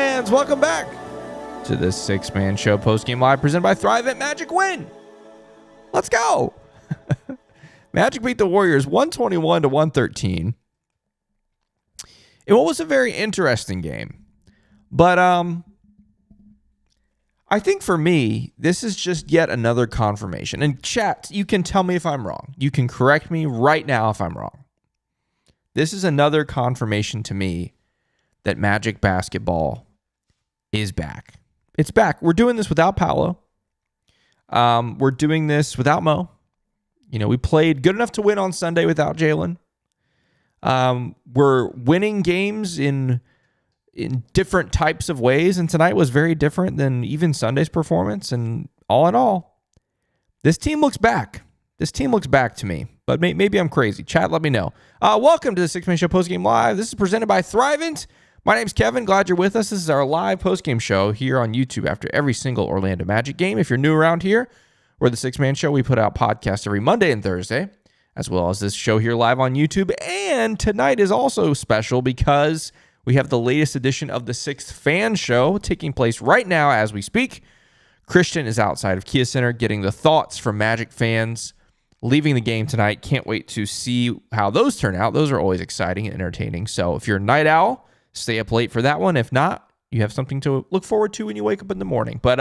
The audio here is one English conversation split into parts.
fans, welcome back to the Six-Man Show Postgame Live presented by Thrivent. Magic win. Let's go. Magic beat the Warriors 121-113 in what was a very interesting game. But I think for me, this is just yet another confirmation. And chat, you can tell me if I'm wrong. You can correct me right now if I'm wrong. This is another confirmation to me that Magic basketball is back. It's back. We're doing this without Paolo. We're doing this without Mo. You know, we played good enough to win on Sunday without Jalen. We're winning games in different types of ways, and tonight was very different than even Sunday's performance. And all in all, this team looks back. This team looks back to me, but maybe I'm crazy. Chat, let me know. Welcome to the Six-Man Show Postgame Live. This is presented by Thrivent. My name's Kevin. Glad you're with us. This is our live postgame show here on YouTube after every single Orlando Magic game. If you're new around here, we're the Six-Man Show. We put out podcasts every Monday and Thursday, as well as this show here live on YouTube. And tonight is also special because we have the latest edition of the Sixth Fan Show taking place right now as we speak. Christian is outside of Kia Center getting the thoughts from Magic fans leaving the game tonight. Can't wait to see how those turn out. Those are always exciting and entertaining. So if you're a night owl, stay up late for that one. If not, you have something to look forward to when you wake up in the morning. But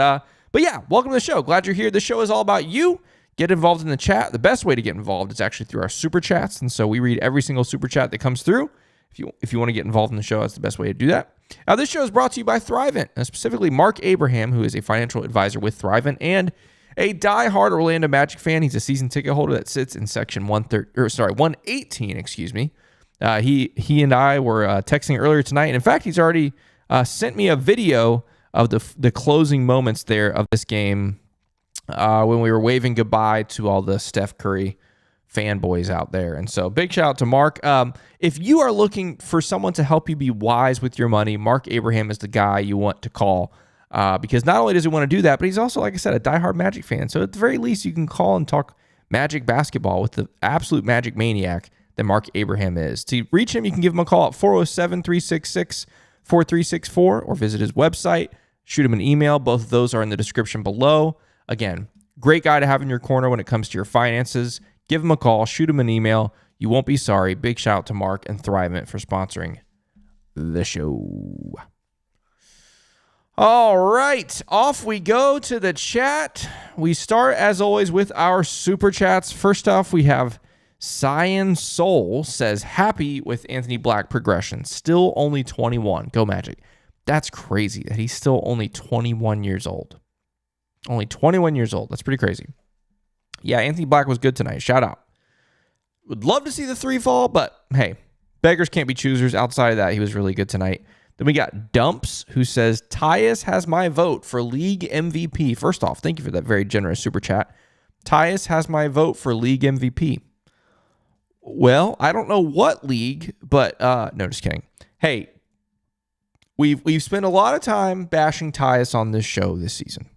yeah, welcome to the show. Glad you're here. The show is all about you. Get involved in the chat. The best way to get involved is actually through our super chats. And so we read every single super chat that comes through. If you want to get involved in the show, that's the best way to do that. Now, this show is brought to you by Thrivent, and specifically Marc.Abraham, who is a financial advisor with Thrivent and a diehard Orlando Magic fan. He's a season ticket holder that sits in section 118, excuse me. He and I were texting earlier tonight, and in fact, he's already sent me a video of the closing moments there of this game when we were waving goodbye to all the Steph Curry fanboys out there. And so big shout out to Mark. If you are looking for someone to help you be wise with your money, Marc.Abraham is the guy you want to call because not only does he want to do that, but he's also, like I said, a diehard Magic fan. So at the very least, you can call and talk Magic basketball with the absolute Magic maniac that Marc.Abraham is. To reach him, you can give him a call at 407-366-4364 or visit his website. Shoot him an email. Both of those are in the description below. Again, great guy to have in your corner when it comes to your finances. Give him a call. Shoot him an email. You won't be sorry. Big shout out to Mark and Thrivent for sponsoring the show. All right, off we go to the chat. We start, as always, with our super chats. First off, we have Cyan Soul says, happy with Anthony Black progression. Still only 21. Go Magic. That's crazy that he's still only 21 years old. Only 21 years old. That's pretty crazy. Yeah, Anthony Black was good tonight. Shout out. Would love to see the three fall, but hey, beggars can't be choosers. Outside of that, he was really good tonight. Then we got Dumps, who says, Tyus has my vote for league MVP. First off, thank you for that very generous super chat. Tyus has my vote for league MVP. Well, I don't know what league, but no, just kidding. Hey, we've spent a lot of time bashing Tyus on this show this season.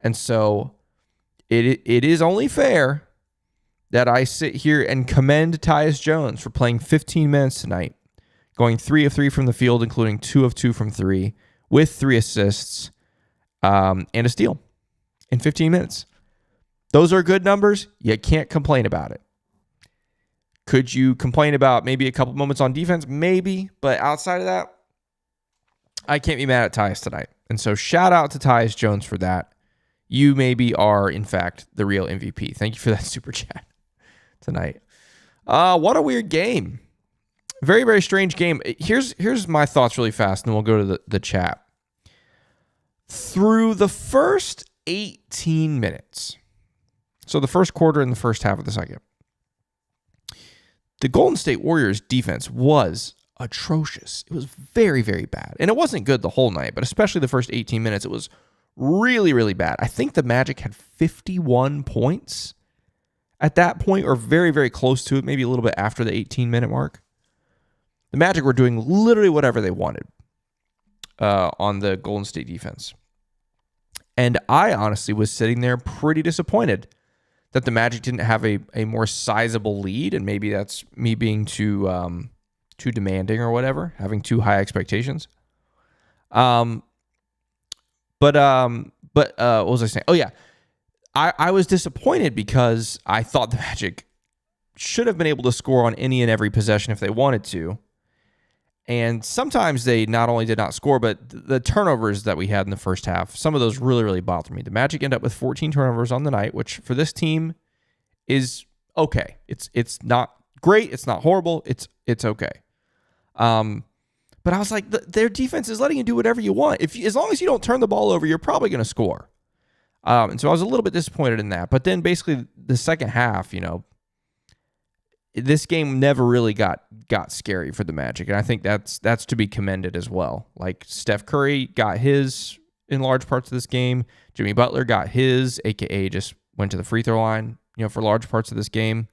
And so it is only fair that I sit here and commend Tyus Jones for playing 15 minutes tonight, going 3 of 3 from the field, including 2 of 2 from 3, with 3 assists and a steal in 15 minutes. Those are good numbers. You can't complain about it. Could you complain about maybe a couple moments on defense? Maybe, but outside of that, I can't be mad at Tyus tonight. And so shout out to Tyus Jones for that. You maybe are, in fact, the real MVP. Thank you for that super chat tonight. What a weird game. Very, very strange game. Here's my thoughts really fast, and then we'll go to the chat. Through the first 18 minutes, so the first quarter and the first half of the second, the Golden State Warriors defense was atrocious. It was very, very bad. And it wasn't good the whole night, but especially the first 18 minutes, it was really, really bad. I think the Magic had 51 points at that point, or very, very close to it, maybe a little bit after the 18-minute mark. The Magic were doing literally whatever they wanted on the Golden State defense. And I honestly was sitting there pretty disappointed that the Magic didn't have a more sizable lead, and maybe that's me being too demanding or whatever, having too high expectations. Um, but what was I saying? Oh yeah, I was disappointed because I thought the Magic should have been able to score on any and every possession if they wanted to. And sometimes they not only did not score, but the turnovers that we had in the first half, some of those really, really bothered me. The Magic end up with 14 turnovers on the night, which for this team is okay. It's not great. It's not horrible. It's okay. But I was like, their defense is letting you do whatever you want. As long as you don't turn the ball over, you're probably going to score. And so I was a little bit disappointed in that. But then basically the second half, this game never really got scary for the Magic, and I think that's to be commended as well. Like Steph Curry got his in large parts of this game. Jimmy Butler got his, aka just went to the free throw line, for large parts of this game.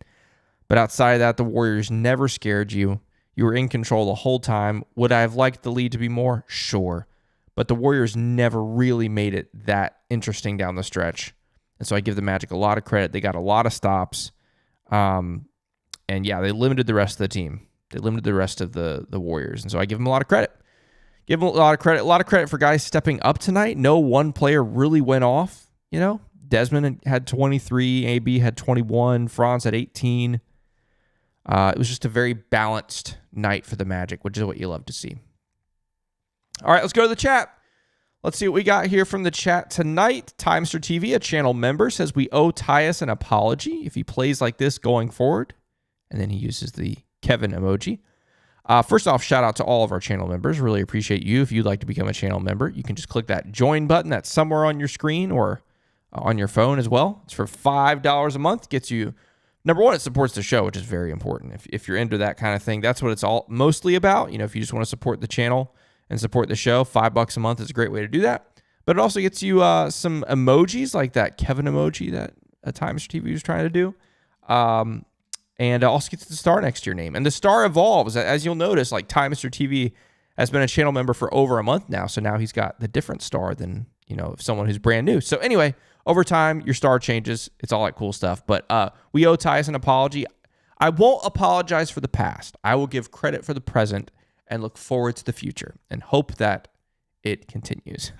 But outside of that, the Warriors never scared you. You were in control the whole time. Would I have liked the lead to be more? Sure. But the Warriors never really made it that interesting down the stretch. And so I give the Magic a lot of credit. They got a lot of stops. And yeah, they limited the rest of the team. They limited the rest of the Warriors. And so I give them a lot of credit. Give them a lot of credit. A lot of credit for guys stepping up tonight. No one player really went off. Desmond had 23. AB had 21. Franz had 18. It was just a very balanced night for the Magic, which is what you love to see. All right, let's go to the chat. Let's see what we got here from the chat tonight. Timester TV, a channel member, says we owe Tyus an apology if he plays like this going forward. And then he uses the Kevin emoji. First off, shout out to all of our channel members. Really appreciate you. If you'd like to become a channel member, you can just click that join button that's somewhere on your screen or on your phone as well. It's for $5 a month. Gets you, number one, it supports the show, which is very important. If you're into that kind of thing, that's what it's all mostly about. If you just want to support the channel and support the show, $5 a month is a great way to do that. But it also gets you some emojis like that Kevin emoji that Times TV was trying to do. And also gets the star next to your name. And the star evolves. As you'll notice, like Timester TV has been a channel member for over a month now. So now he's got the different star than, someone who's brand new. So anyway, over time, your star changes. It's all that cool stuff. But we owe Tyus an apology. I won't apologize for the past. I will give credit for the present and look forward to the future and hope that it continues.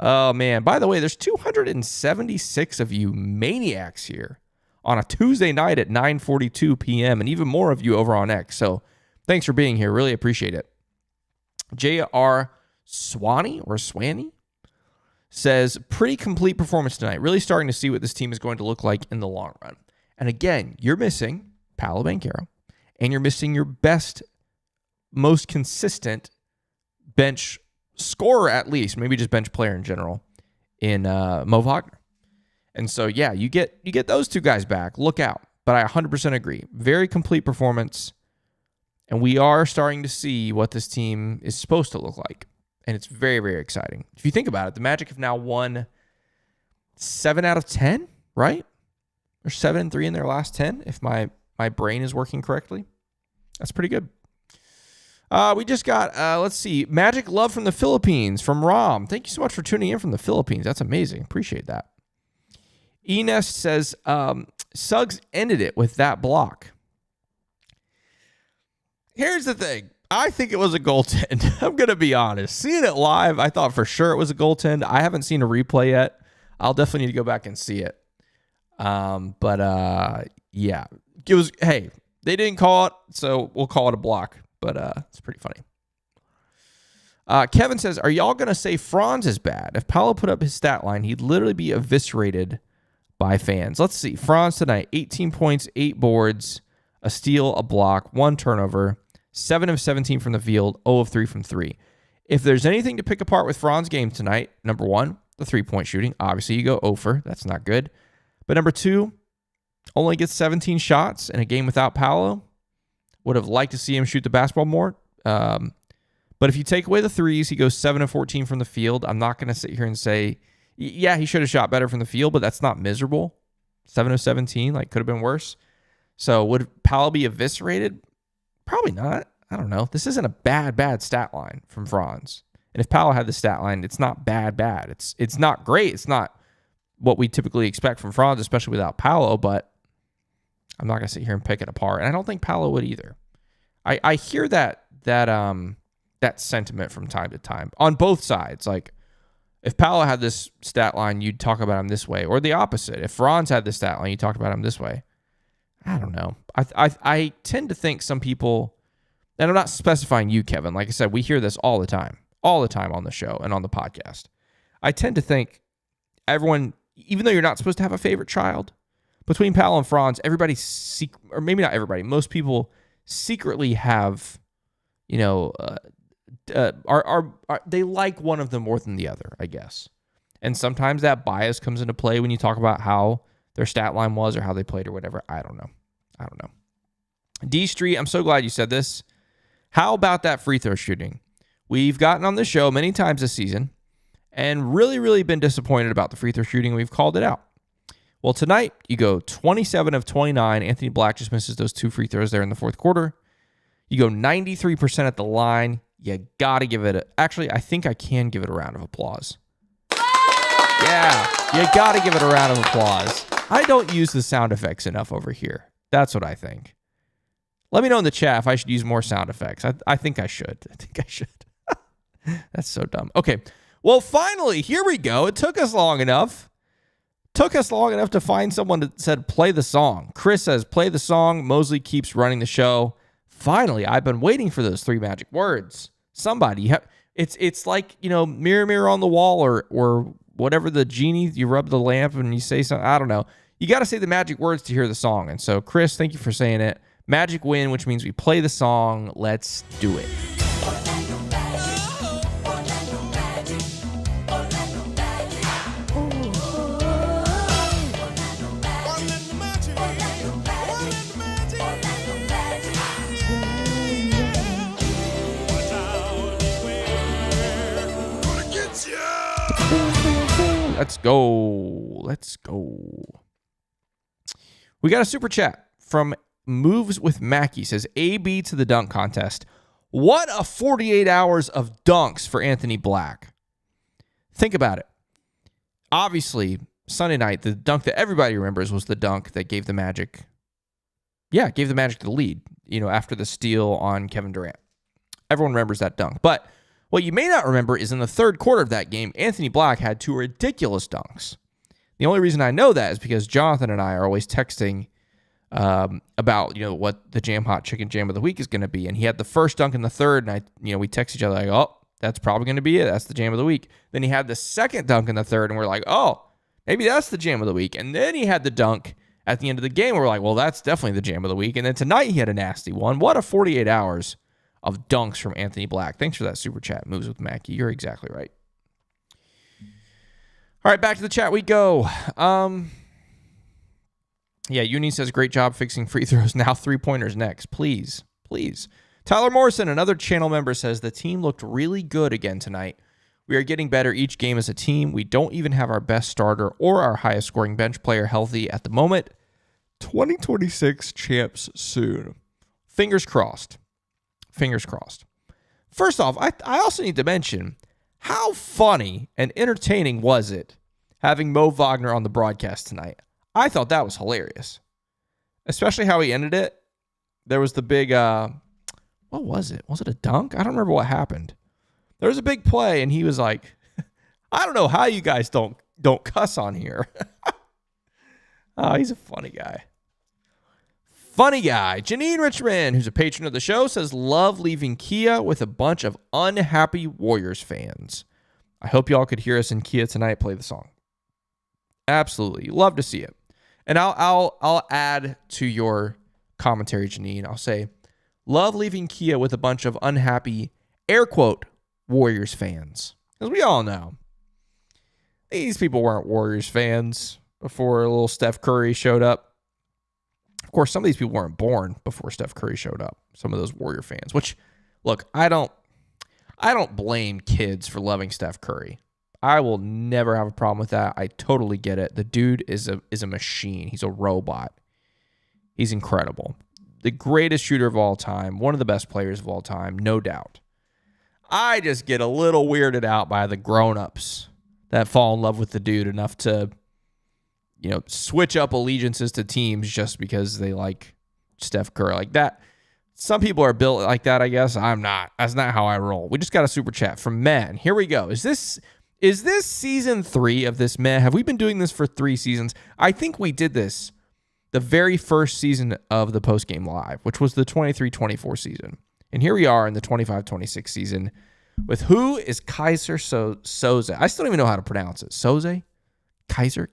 Oh, man. By the way, there's 276 of you maniacs here on a Tuesday night at 9:42 p.m. and even more of you over on X. So thanks for being here. Really appreciate it. J.R. Swanee says, pretty complete performance tonight. Really starting to see what this team is going to look like in the long run. And again, you're missing Paolo Banchero, and you're missing your best, most consistent bench scorer, at least, maybe just bench player in general, in Mo Wagner. And so, yeah, you get those two guys back. Look out. But I 100% agree. Very complete performance. And we are starting to see what this team is supposed to look like. And it's very, very exciting. If you think about it, the Magic have now won 7 out of 10, right? Or 7-3 in their last 10, if my brain is working correctly. That's pretty good. We just got, let's see, Magic Love from the Philippines, from Ram. Thank you so much for tuning in from the Philippines. That's amazing. Appreciate that. Enes says, Suggs ended it with that block. Here's the thing. I think it was a goaltend. I'm going to be honest. Seeing it live, I thought for sure it was a goaltend. I haven't seen a replay yet. I'll definitely need to go back and see it. Yeah. It was, hey, they didn't call it, so we'll call it a block. But it's pretty funny. Kevin says, are y'all going to say Franz is bad? If Paolo put up his stat line, he'd literally be eviscerated by fans. Let's see. Franz tonight, 18 points, 8 boards, a steal, a block, 1 turnover, 7 of 17 from the field, 0 of 3 from 3. If there's anything to pick apart with Franz's game tonight, number 1, the 3-point shooting. Obviously, you go 0 for. That's not good. But number 2, only gets 17 shots in a game without Paolo. Would have liked to see him shoot the basketball more. But if you take away the threes, he goes 7 of 14 from the field. I'm not going to sit here and say, yeah, he should have shot better from the field, but that's not miserable. 7 of 17, could have been worse. So would Paolo be eviscerated? Probably not. I don't know. This isn't a bad stat line from Franz. And if Paolo had the stat line, it's not bad. It's not great. It's not what we typically expect from Franz, especially without Paolo, but I'm not going to sit here and pick it apart. And I don't think Paolo would either. I hear that that sentiment from time to time on both sides. Like, if Paolo had this stat line, you'd talk about him this way, or the opposite. If Franz had this stat line, you talked about him this way. I don't know. I tend to think some people, and I'm not specifying you, Kevin. Like I said, we hear this all the time on the show and on the podcast. I tend to think everyone, even though you're not supposed to have a favorite child, between Paolo and Franz, everybody, or maybe not everybody, most people secretly have, are they like one of them more than the other, I guess. And sometimes that bias comes into play when you talk about how their stat line was or how they played or whatever. I don't know. D Street, I'm so glad you said this. How about that free throw shooting? We've gotten on the show many times this season and really, really been disappointed about the free throw shooting. We've called it out. Well, tonight you go 27 of 29. Anthony Black just misses those 2 free throws there in the fourth quarter. You go 93% at the line. You got to give it actually, I think I can give it a round of applause. Yeah, you got to give it a round of applause. I don't use the sound effects enough over here. That's what I think. Let me know in the chat if I should use more sound effects. I think I should. That's so dumb. Okay, well, finally, here we go. It took us long enough. To find someone that said play the song. Chris says play the song. Mosley keeps running the show. Finally, I've been waiting for those 3 magic words. Somebody, it's like, mirror, mirror on the wall or whatever the genie, you rub the lamp and you say something. I don't know. You got to say the magic words to hear the song. And so, Chris, thank you for saying it. Magic win, which means we play the song. Let's do it. Let's go. We got a super chat from Moves with Mackie. Says, AB to the dunk contest. What a 48 hours of dunks for Anthony Black. Think about it. Obviously, Sunday night, the dunk that everybody remembers was the dunk that gave the Magic. Yeah, gave the Magic the lead, after the steal on Kevin Durant. Everyone remembers that dunk. But what you may not remember is in the third quarter of that game, Anthony Black had 2 ridiculous dunks. The only reason I know that is because Jonathan and I are always texting about, what the Jam Hot Chicken Jam of the Week is going to be. And he had the first dunk in the third, and we text each other like, oh, that's probably going to be it. That's the Jam of the Week. Then he had the second dunk in the third, and we're like, oh, maybe that's the Jam of the Week. And then he had the dunk at the end of the game. We're like, well, that's definitely the Jam of the Week. And then tonight he had a nasty one. What a 48 hours of dunks from Anthony Black. Thanks for that super chat, Moves with Mackie. You're exactly right. All right, back to the chat we go. Uni says, great job fixing free throws. Now 3-pointers next. Please. Tyler Morrison, another channel member, says, the team looked really good again tonight. We are getting better each game as a team. We don't even have our best starter or our highest scoring bench player healthy at the moment. 2026 champs soon. Fingers crossed. First off, I also need to mention, how funny and entertaining was it having Mo Wagner on the broadcast tonight? I thought that was hilarious, especially how he ended it. There was the big, what was it? Was it a dunk? I don't remember what happened. There was a big play, and he was like, I don't know how you guys don't cuss on here. Oh, he's a funny guy. Janine Richmond, who's a patron of the show, says, love leaving Kia with a bunch of unhappy Warriors fans. I hope y'all could hear us in Kia tonight play the song. Absolutely. Love to see it. And I'll add to your commentary, Janine. I'll say, love leaving Kia with a bunch of unhappy, air quote, Warriors fans. Because we all know these people weren't Warriors fans before little Steph Curry showed up. Of course, some of these people weren't born before Steph Curry showed up. Some of those Warrior fans, which, look, I don't blame kids for loving Steph Curry. I will never have a problem with that. I totally get it. The dude is a machine. He's a robot. He's incredible. The greatest shooter of all time. One of the best players of all time, no doubt. I just get a little weirded out by the grown-ups that fall in love with the dude enough to, switch up allegiances to teams just because they like Steph Curry like that. Some people are built like that, I guess. I'm not. That's not how I roll. We just got a super chat from Man. Here we go. Is this season 3 of this Meh? Have we been doing this for 3 seasons? I think we did this the very first season of the Postgame Live, which was the 23-24 season. And here we are in the 25-26 season with who is Kaiser Soze? I still don't even know how to pronounce it. Soze? Kaiser?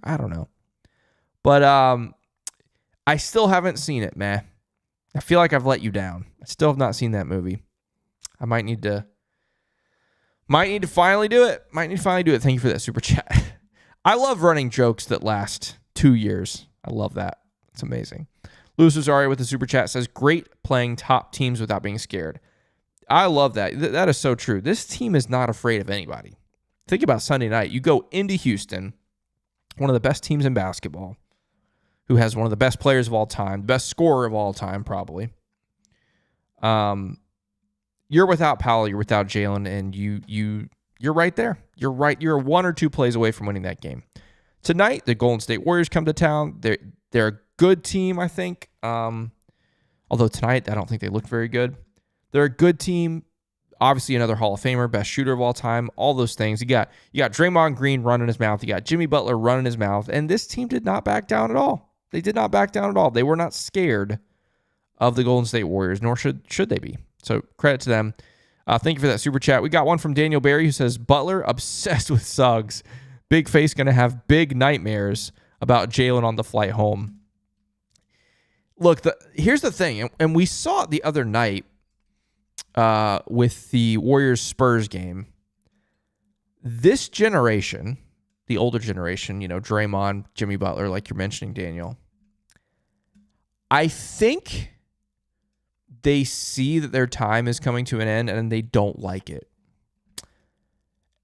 I don't know. But I still haven't seen it, man. I feel like I've let you down. I still have not seen that movie. I might need to finally do it. Thank you for that super chat. I love running jokes that last 2 years. I love that. It's amazing. Louis Rosario with the super chat says, great playing top teams without being scared. I love that. That is so true. This team is not afraid of anybody. Think about Sunday night. You go into Houston, one of the best teams in basketball, who has one of the best players of all time, best scorer of all time, probably. You're without Powell, you're without Jalen, and you're right there. You're right. You're 1 or 2 plays away from winning that game. Tonight, the Golden State Warriors come to town. They're a good team, I think. Although tonight, I don't think they look very good. They're a good team. Obviously, another Hall of Famer, best shooter of all time. All those things. You got Draymond Green running his mouth. You got Jimmy Butler running his mouth, and this team did not back down at all. They did not back down at all. They were not scared of the Golden State Warriors, nor should they be. So credit to them. Thank you for that super chat. We got one from Daniel Barry who says, Butler obsessed with Suggs. Big face going to have big nightmares about Jalen on the flight home. Look, here's the thing, and we saw it the other night with the Warriors-Spurs game. This generation, the older generation, Draymond, Jimmy Butler, like you're mentioning, Daniel, I think they see that their time is coming to an end and they don't like it.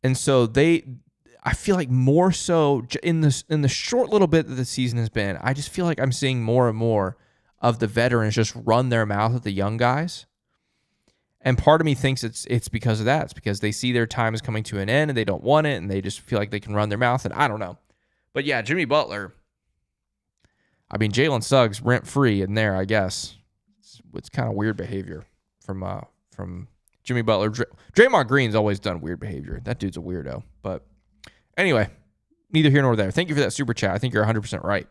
And so I feel like more so in the short little bit that the season has been, I just feel like I'm seeing more and more of the veterans just run their mouth at the young guys. And part of me thinks it's because of that. It's because they see their time is coming to an end and they don't want it and they just feel like they can run their mouth. And I don't know. But yeah, Jimmy Butler, I mean, Jalen Suggs rent-free in there, I guess. It's kind of weird behavior from Jimmy Butler. Draymond Green's always done weird behavior. That dude's a weirdo. But anyway, neither here nor there. Thank you for that super chat. I think you're 100% right.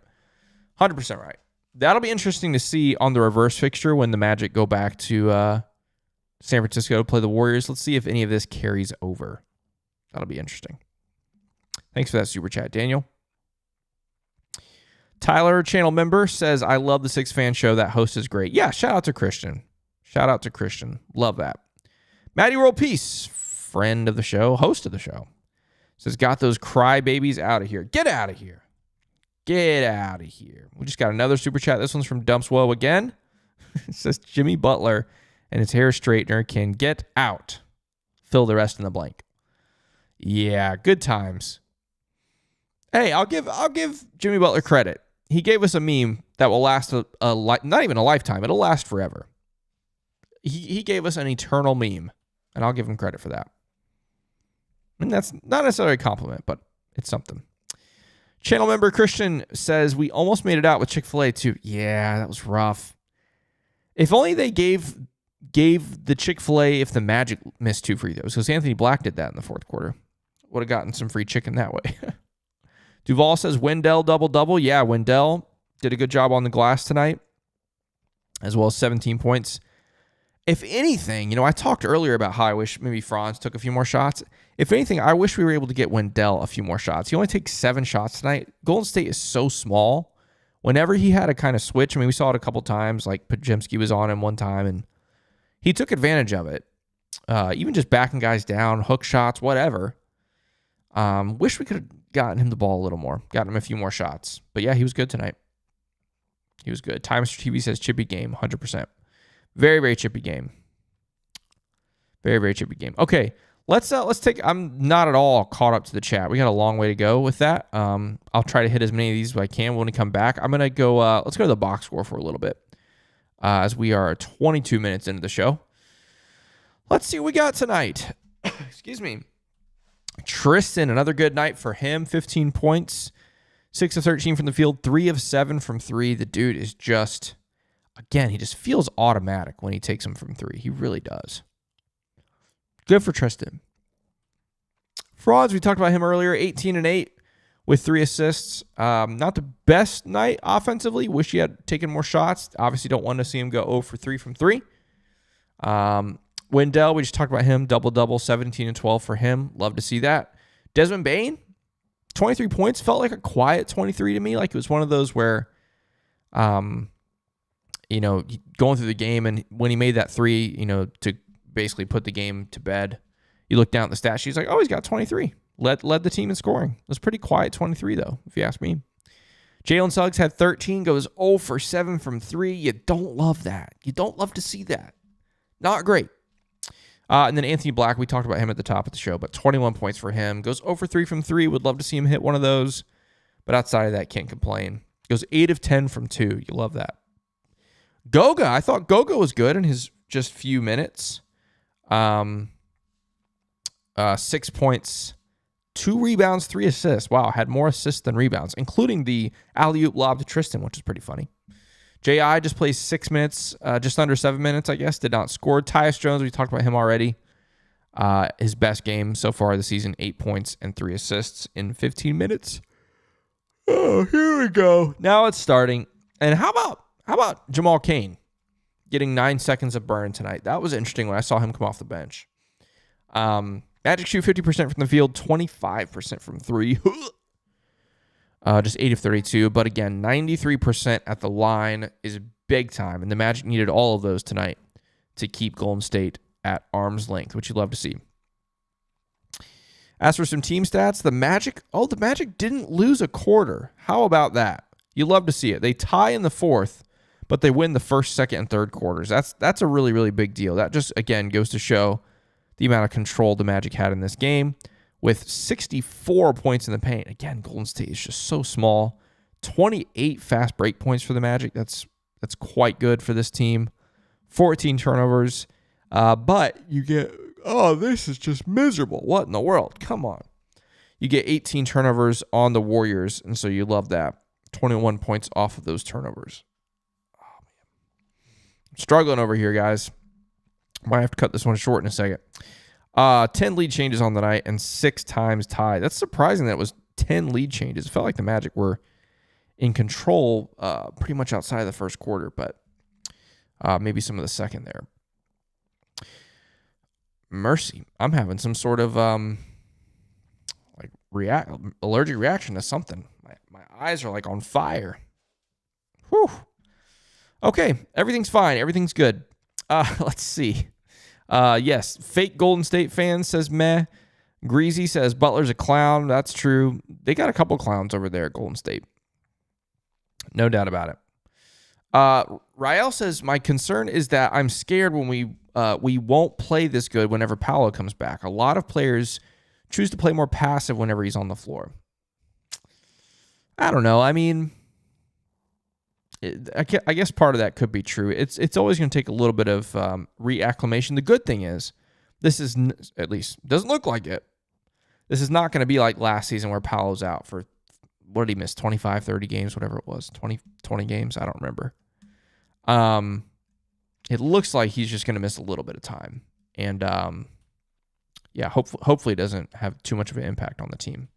100% right. That'll be interesting to see on the reverse fixture when the Magic go back to San Francisco to play the Warriors. Let's see if any of this carries over. That'll be interesting. Thanks for that super chat, Daniel. Tyler, channel member, says, I love the Six Fan Show. That host is great. Yeah, shout out to Christian. Love that. Matty World Peace, friend of the show, host of the show, says, got those crybabies out of here. Get out of here. We just got another super chat. This one's from Dumpswell again. It says, Jimmy Butler and his hair straightener can get out. Fill the rest in the blank. Yeah, good times. Hey, I'll give Jimmy Butler credit. He gave us a meme that will last not even a lifetime. It'll last forever. He gave us an eternal meme, and I'll give him credit for that. And that's not necessarily a compliment, but it's something. Channel member Christian says, we almost made it out with Chick-fil-A too. Yeah, that was rough. If only they gave the Chick-fil-A if the Magic missed 2 free throws, because Anthony Black did that in the fourth quarter. Would have gotten some free chicken that way. Duval says, Wendell double-double. Yeah, Wendell did a good job on the glass tonight, as well as 17 points. If anything, I talked earlier about how I wish maybe Franz took a few more shots. If anything, I wish we were able to get Wendell a few more shots. He only takes 7 shots tonight. Golden State is so small. Whenever he had a kind of switch, we saw it a couple times, like Podziemski was on him one time, and he took advantage of it. Even just backing guys down, hook shots, whatever. Wish we could have gotten him the ball a little more, gotten him a few more shots. But yeah, he was good tonight. He was good. Timester TV says chippy game, 100%. Very, very chippy game. Very, very chippy game. Okay, let's take. I'm not at all caught up to the chat. We got a long way to go with that. I'll try to hit as many of these as I can when we come back. I'm gonna go. Let's go to the box score for a little bit, as we are 22 minutes into the show. Let's see what we got tonight. Excuse me. Tristan, another good night for him. 15 points, 6 of 13 from the field, 3 of 7 from 3. The dude is just again, he just feels automatic when he takes them from three. He really does. Good for Tristan. Frauds, we talked about him earlier, 18-8 with 3 assists. Not the best night offensively. Wish he had taken more shots. Obviously don't want to see him go 0 for 3 from 3. Wendell, we just talked about him, double-double, 17 and 12 for him. Love to see that. Desmond Bane, 23 points, felt like a quiet 23 to me. Like it was one of those where, going through the game, and when he made that 3, to basically put the game to bed, you look down at the stat sheet, he's like, oh, he's got 23. Led the team in scoring. It was pretty quiet 23, though, if you ask me. Jalen Suggs had 13, goes 0 for 7 from 3. You don't love that. You don't love to see that. Not great. And then Anthony Black, we talked about him at the top of the show, but 21 points for him. Goes 0 for 3 from 3. Would love to see him hit one of those. But outside of that, can't complain. Goes 8 of 10 from 2. You love that. Goga, I thought Goga was good in his just few minutes. 6 points, 2 rebounds, 3 assists. Wow, had more assists than rebounds, including the alley-oop lob to Tristan, which is pretty funny. J.I. just plays 6 minutes, just under 7 minutes, I guess. Did not score. Tyus Jones, we talked about him already. His best game so far this season, 8 points and 3 assists in 15 minutes. Oh, here we go. Now it's starting. And how about Jamal Cain getting 9 seconds of burn tonight? That was interesting when I saw him come off the bench. Magic shoot 50% from the field, 25% from 3. Just 8 of 32. But again, 93% at the line is big time. And the Magic needed all of those tonight to keep Golden State at arm's length, which you love to see. As for some team stats, the Magic didn't lose a quarter. How about that? You love to see it. They tie in the fourth, but they win the first, second, and third quarters. That's a really, really big deal. That just, again, goes to show the amount of control the Magic had in this game with 64 points in the paint. Again, Golden State is just so small. 28 fast break points for the Magic. That's quite good for this team. 14 turnovers. But you get, this is just miserable. What in the world? Come on. You get 18 turnovers on the Warriors, and so you love that. 21 points off of those turnovers. Oh, man. I'm struggling over here, guys. Might have to cut this one short in a second. 10 lead changes on the night and 6 times tied. That's surprising that it was 10 lead changes. It felt like the Magic were in control pretty much outside of the first quarter, but maybe some of the second there. Mercy. I'm having some sort of allergic reaction to something. My eyes are like on fire. Whew. Okay, everything's fine. Everything's good. Let's see. Yes, fake Golden State fans says meh. Greasy says Butler's a clown. That's true. They got a couple clowns over there at Golden State. No doubt about it. Rael says, my concern is that I'm scared when we won't play this good whenever Paolo comes back. A lot of players choose to play more passive whenever he's on the floor. I don't know. I mean, I guess part of that could be true. It's always going to take a little bit of reacclimation. The good thing is, this is, at least, doesn't look like it. This is not going to be like last season where Paolo's out for, what did he miss, 25, 30 games, whatever it was, 20 games? I don't remember. It looks like he's just going to miss a little bit of time. And, hopefully it doesn't have too much of an impact on the team.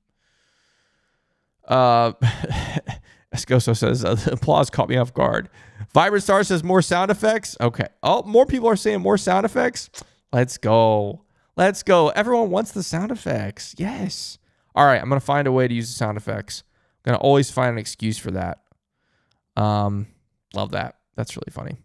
Escoso says, the applause caught me off guard. Vibrant Star says, more sound effects? Okay. Oh, more people are saying more sound effects? Let's go. Let's go. Everyone wants the sound effects. Yes. All right, I'm going to find a way to use the sound effects. I'm going to always find an excuse for that. Love that. That's really funny.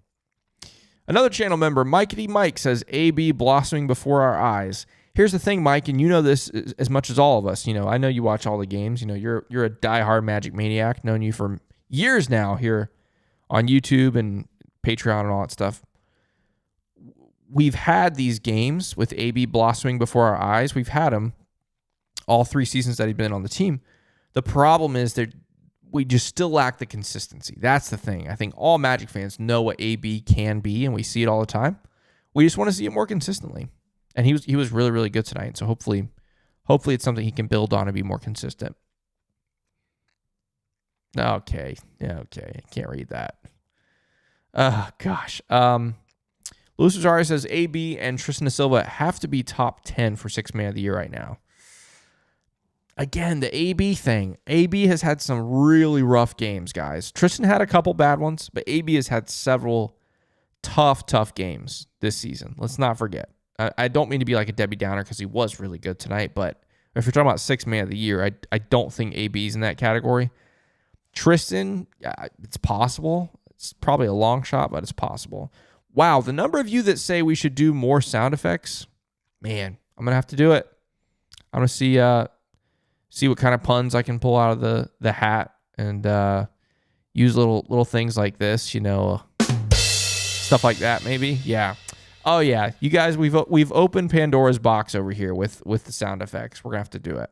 Another channel member, Mikey Mike, says, AB blossoming before our eyes. Here's the thing, Mike, and you know this as much as all of us. You know, I know you watch all the games. You know, you're a diehard Magic maniac. Known you for years now here on YouTube and Patreon and all that stuff. We've had these games with AB blossoming before our eyes. We've had him all 3 seasons that he's been on the team. The problem is that we just still lack the consistency. That's the thing. I think all Magic fans know what AB can be, and we see it all the time. We just want to see it more consistently. And he was really, really good tonight. So hopefully it's something he can build on and be more consistent. Okay. Yeah, okay. I can't read that. Gosh. Luis Rosario says AB and Tristan da Silva have to be top 10 for sixth man of the year right now. Again, the AB thing. AB has had some really rough games, guys. Tristan had a couple bad ones, but AB has had several tough games this season. Let's not forget. I don't mean to be like a Debbie Downer because he was really good tonight, but if you're talking about sixth man of the year, I don't think AB's in that category. Tristan, it's possible. It's probably a long shot, but it's possible. Wow, the number of you that say we should do more sound effects, man, I'm going to have to do it. I'm going to see what kind of puns I can pull out of the hat and use little things like this, stuff like that maybe. Yeah. Oh yeah, you guys, we've opened Pandora's box over here with the sound effects. We're gonna have to do it.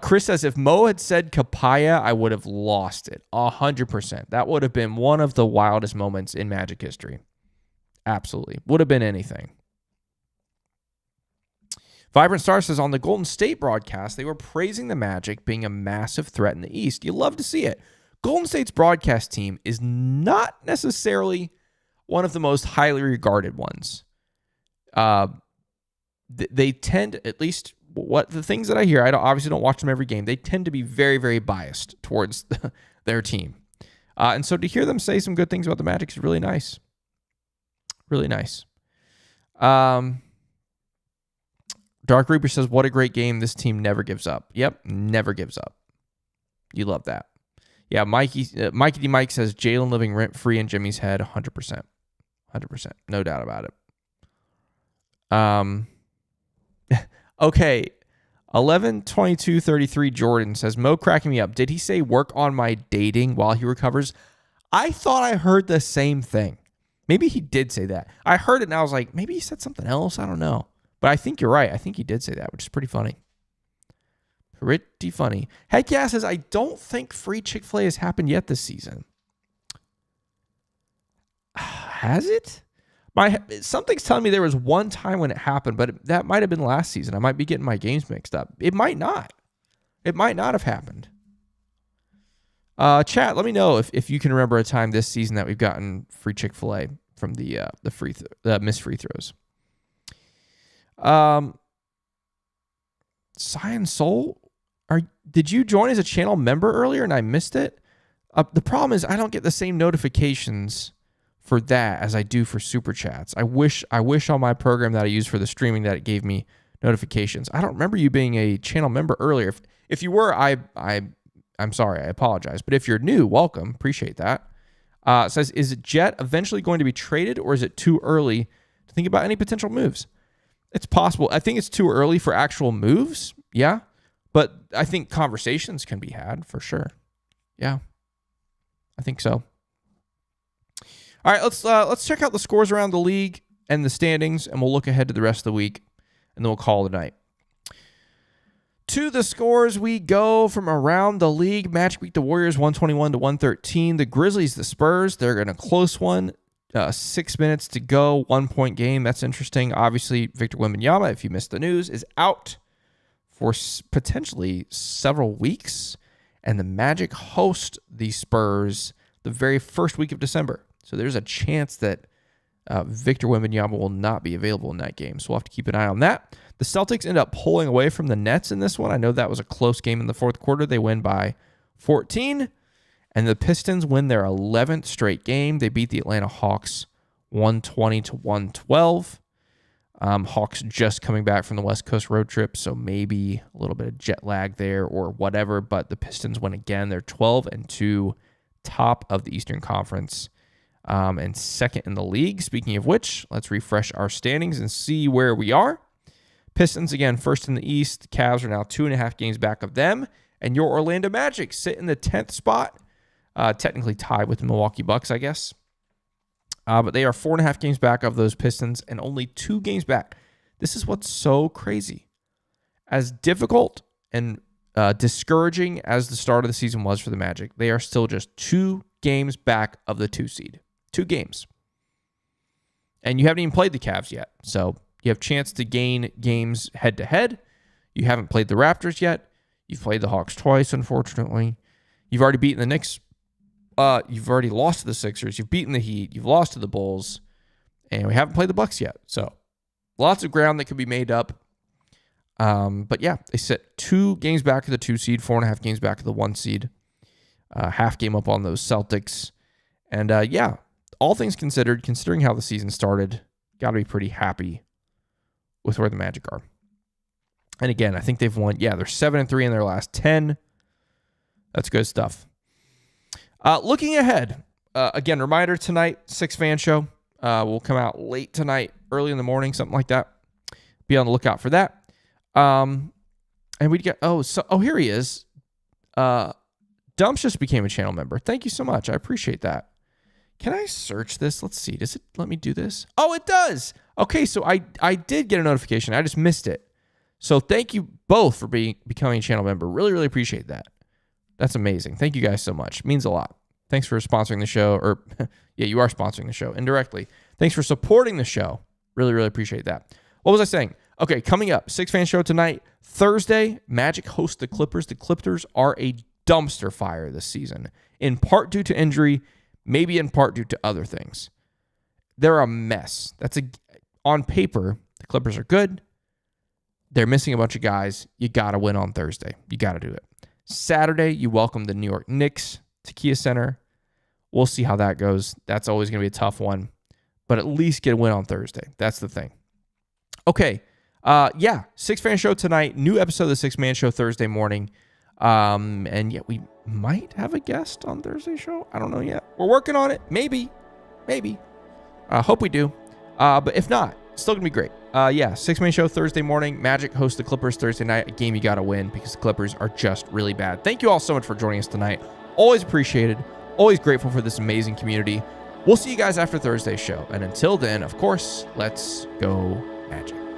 Chris says if Mo had said Kapaya, I would have lost it 100%. That would have been one of the wildest moments in Magic history. Absolutely, would have been anything. Vibrant Star says on the Golden State broadcast, they were praising the Magic being a massive threat in the East. You love to see it. Golden State's broadcast team is not necessarily one of the most highly regarded ones. They tend, at least what the things that I hear, I obviously don't watch them every game. They tend to be very, very biased towards their team. And so to hear them say some good things about the Magic is really nice. Really nice. Dark Reaper says, what a great game. This team never gives up. Yep, never gives up. You love that. Yeah, Mikey D. Mike says, Jalen living rent-free in Jimmy's head, 100%. 100%. No doubt about it. Okay. 11/22/33 Jordan says, Mo cracking me up. Did he say work on my dating while he recovers? I thought I heard the same thing. Maybe he did say that. I heard it and I was like, maybe he said something else. I don't know. But I think you're right. I think he did say that, which is pretty funny. Pretty funny. Heck yeah says, I don't think free Chick-fil-A has happened yet this season. Has it? Something's telling me there was one time when it happened, but that might have been last season. I might be getting my games mixed up. It might not. It might not have happened. Chat, let me know if you can remember a time this season that we've gotten free Chick-fil-A from the missed free throws. Cyan Soul, did you join as a channel member earlier and I missed it? The problem is I don't get the same notifications for that as I do for super chats. I wish on my program that I use for the streaming that it gave me notifications. I don't remember you being a channel member earlier. If you were, I'm sorry. I apologize. But if you're new, welcome. Appreciate that. It says, is Jet eventually going to be traded or is it too early to think about any potential moves? It's possible. I think it's too early for actual moves. Yeah. But I think conversations can be had for sure. Yeah. I think so. All right, let's check out the scores around the league and the standings, and we'll look ahead to the rest of the week, and then we'll call it a night. To the scores we go from around the league. Magic beat the Warriors 121-113. The Grizzlies, the Spurs, they're in a close one. 6 minutes to go, 1 point game. That's interesting. Obviously, Victor Wembanyama, if you missed the news, is out for potentially several weeks, and the Magic host the Spurs the very first week of December. So there's a chance that Victor Wembanyama will not be available in that game. So we'll have to keep an eye on that. The Celtics end up pulling away from the Nets in this one. I know that was a close game in the fourth quarter. They win by 14. And the Pistons win their 11th straight game. They beat the Atlanta Hawks 120-112. Hawks just coming back from the West Coast road trip, so maybe a little bit of jet lag there or whatever. But the Pistons win again. They're 12-2, top of the Eastern Conference. And second in the league. Speaking of which, let's refresh our standings and see where we are. Pistons, again, first in the East. Cavs are now 2.5 games back of them. And your Orlando Magic sit in the 10th spot. Technically tied with the Milwaukee Bucks, I guess. But they are 4.5 games back of those Pistons and only 2 games back. This is what's so crazy. As difficult and discouraging as the start of the season was for the Magic, they are still just 2 games back of the 2 seed. 2 games. And you haven't even played the Cavs yet. So you have chance to gain games head-to-head. You haven't played the Raptors yet. You've played the Hawks twice, unfortunately. You've already beaten the Knicks you've already lost to the Sixers. You've beaten the Heat. You've lost to the Bulls. And we haven't played the Bucks yet. So lots of ground that could be made up. But yeah, they sit 2 games back of the 2 seed, 4.5 games back of the 1 seed. Half game up on those Celtics. And yeah, all things considered, considering how the season started, got to be pretty happy with where the Magic are. And again, I think they've won. Yeah, they're 7-3 in their last 10. That's good stuff. Looking ahead, again, reminder tonight, 6 Fan Show will come out late tonight, early in the morning, something like that. Be on the lookout for that. And we get here he is. Dumps just became a channel member. Thank you so much. I appreciate that. Can I search this? Let's see. Does it let me do this? Oh, it does. Okay, so I did get a notification. I just missed it. So thank you both for becoming a channel member. Really, really appreciate that. That's amazing. Thank you guys so much. It means a lot. Thanks for sponsoring the show. Or, yeah, you are sponsoring the show indirectly. Thanks for supporting the show. Really, really appreciate that. What was I saying? Okay, coming up, 6 Fan Show tonight. Thursday, Magic host the Clippers. The Clippers are a dumpster fire this season, in part due to injury, maybe in part due to other things. They're a mess. On paper, the Clippers are good. They're missing a bunch of guys. You got to win on Thursday. You got to do it. Saturday, you welcome the New York Knicks to Kia Center. We'll see how that goes. That's always going to be a tough one, but at least get a win on Thursday. That's the thing. Okay. 6 Fan Show tonight. New episode of the 6 Man Show Thursday morning. And yeah, we might have a guest on Thursday's show. I don't know yet. We're working on it. Maybe. Hope we do. But if not, it's still going to be great. 6 Man Show Thursday morning. Magic hosts the Clippers Thursday night. A game you got to win because the Clippers are just really bad. Thank you all so much for joining us tonight. Always appreciated. Always grateful for this amazing community. We'll see you guys after Thursday's show. And until then, of course, let's go Magic.